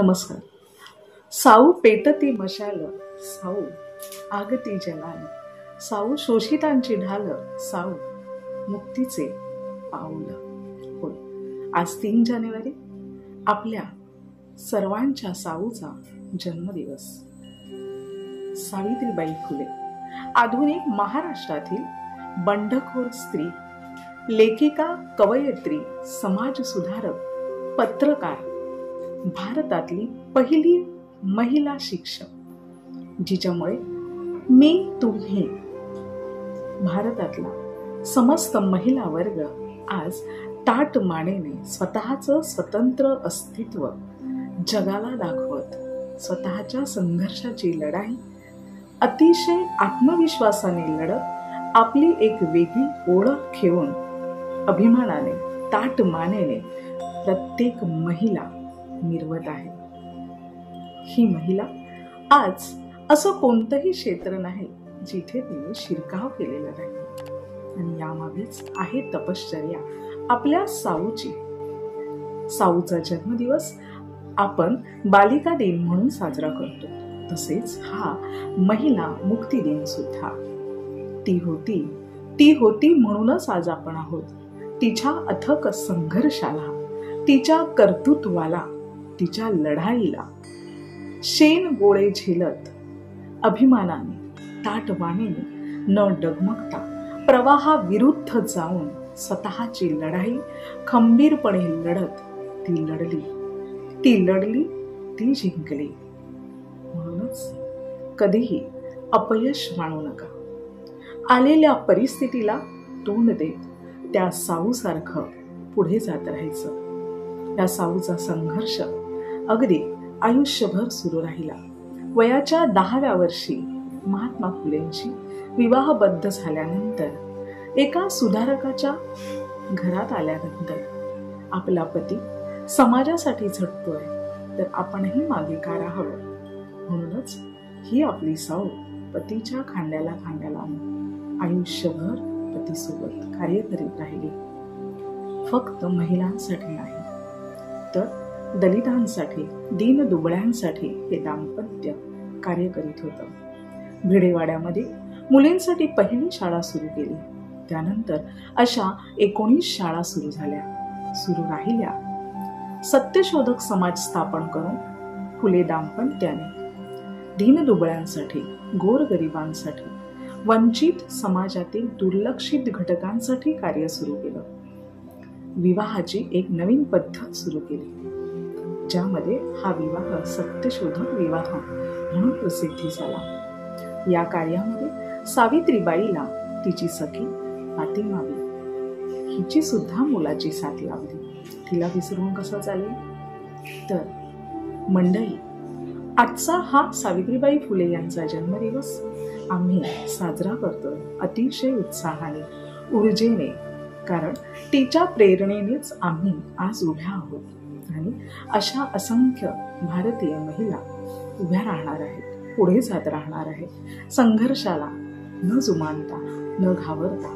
नमस्कार. साऊ पेटती मशाल, साऊ आगती जलाल, साऊ शोषितांची ढाल, साऊ मुक्तीचे पाऊल. होय, आज 3 जानेवारी आपल्या सर्वांच्या साऊचा जन्मदिवस. सावित्रीबाई फुले आधुनिक महाराष्ट्रातील बंडखोर स्त्री, लेखिका, कवयित्री, समाजसुधारक, पत्रकार, भारतातली पहिली महिला शिक्षक, जिच्यामुळे मी तुम्ही भारतातला समस्त महिला वर्ग आज ताठ मानेने स्वतःचं स्वतंत्र अस्तित्व जगाला दाखवत स्वतःच्या संघर्षाची लढाई अतिशय आत्मविश्वासाने लढत आपली एक वेगळी ओळख घेऊन अभिमानाने ताठ मानेने प्रत्येक महिला मिरवत आहे. ही महिला आज असं कोणतंही क्षेत्र नाही जिथे तिने शिरकाव केलेला नाही, आणि यामागेच आहे तपश्चर्या आपल्या साऊची. साऊचा जन्मदिवस आपण बालिका दिन म्हणून साजरा करतो. तसेच हा महिला मुक्ती दिन सुद्धा. ती होती म्हणूनच आज आपण आहोत. तिच्या अथक संघर्षाला, तिच्या कर्तृत्वाला, तिच्या लढाईला शेण गोळे झेलत अभिमानाने ताठवाणीने न डगमगता प्रवाहाविरुद्ध जाऊन स्वतःची लढाई खंबीरपणे लढत ती लढली, ती जिंकली. म्हणूनच कधीही अपयश मानू नका. आलेल्या परिस्थितीला तोंड देत त्या साऊसारखं पुढे जात राहायचं. या साऊचा संघर्ष अगदी आयुष्यभर सुरू राहिला. वयाच्या 10व्या वर्षी महात्मा फुलेंशी विवाहबद्ध झाल्यानंतर एका सुधारकाच्या घरात आल्यानंतर आपला पती समाजासाठी झटतोय तर आपणही मागे का राहावं, म्हणूनच ही आपली साऊ पतीच्या खांद्याला खांद्या लावून आयुष्यभर पतीसोबत कार्य करीत राहिली. फक्त महिलांसाठी नाही तर दलितांसाठी, दीनदुबळ्यांसाठी हे दाम्पत्य कार्य करीत होतं. भिडेवाड्यामध्ये मुलींसाठी पहिली शाळा सुरू केली. त्यानंतर अशा 19 शाळा सुरू राहिल्या. सत्यशोधक समाज स्थापन करून फुले दाम्पत्याने दीनदुबळ्यांसाठी, गोरगरिबांसाठी, वंचित समाजातील दुर्लक्षित घटकांसाठी कार्य सुरू केलं. विवाहाची एक नवीन पद्धत सुरू केली, ज्यामध्ये हा विवाह सत्यशोधक विवाह म्हणून प्रसिद्धी झाला. या कार्यामध्ये सावित्रीबाईला तिची सखी फातिमाबाई हिची सुद्धा मुलाची साथ लावली. तिला विसरून कसं चालेल? तर मंडळी, आजचा हा सावित्रीबाई फुले यांचा जन्मदिवस आम्ही साजरा करतोय अतिशय उत्साहाने, ऊर्जेने, कारण तिच्या प्रेरणेनेच आम्ही आज उभ्या आहोत. आणि अशा असंख्य भारतीय महिला उभ्या राहणार आहेत, पुढे जात राहणार आहेत, संघर्षाला न जुमानता, न घाबरता.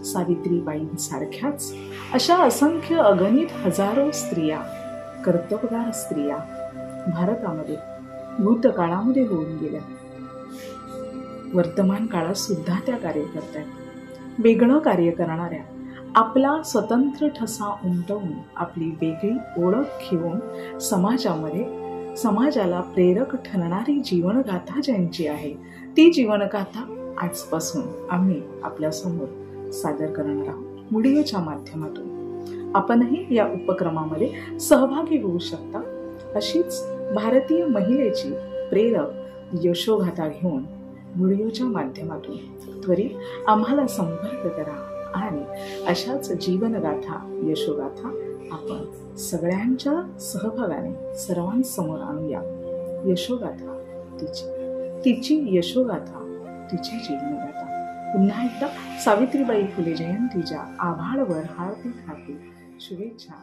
सावित्रीबाईंसारख्याच अशा असंख्य अगणित हजारो स्त्रिया, कर्तबगार स्त्रिया भारतामध्ये भूतकाळामध्ये होऊन गेल्या. वर्तमान काळात सुद्धा त्या कार्य करतात. वेगळं कार्य करणाऱ्या, आपला स्वतंत्र ठसा उमटवून आपली वेगळी ओळख घेऊन समाजाला प्रेरक ठरणारी जीवनगाथा ज्यांची आहे, ती जीवनगाथा आजपासून आम्ही आपल्या समोर सादर करणार आहोत. व्हिडिओच्या माध्यमातून आपणही या उपक्रमामध्ये सहभागी होऊ शकता. अशीच भारतीय महिलेची प्रेरक यशोगाथा घेऊन व्हिडिओच्या माध्यमातून त्वरित आम्हाला संपर्क करा आणि अशाच जीवनगाथा, यशोगाथा आपण सगळ्यांच्या सहभागाने सर्वांसमोर आणूया. यशोगाथा तिची यशोगाथा, तिची जीवनगाथा. पुन्हा एकदा सावित्रीबाई फुले जयंतीच्या आभाळावर हार्दिक शुभेच्छा.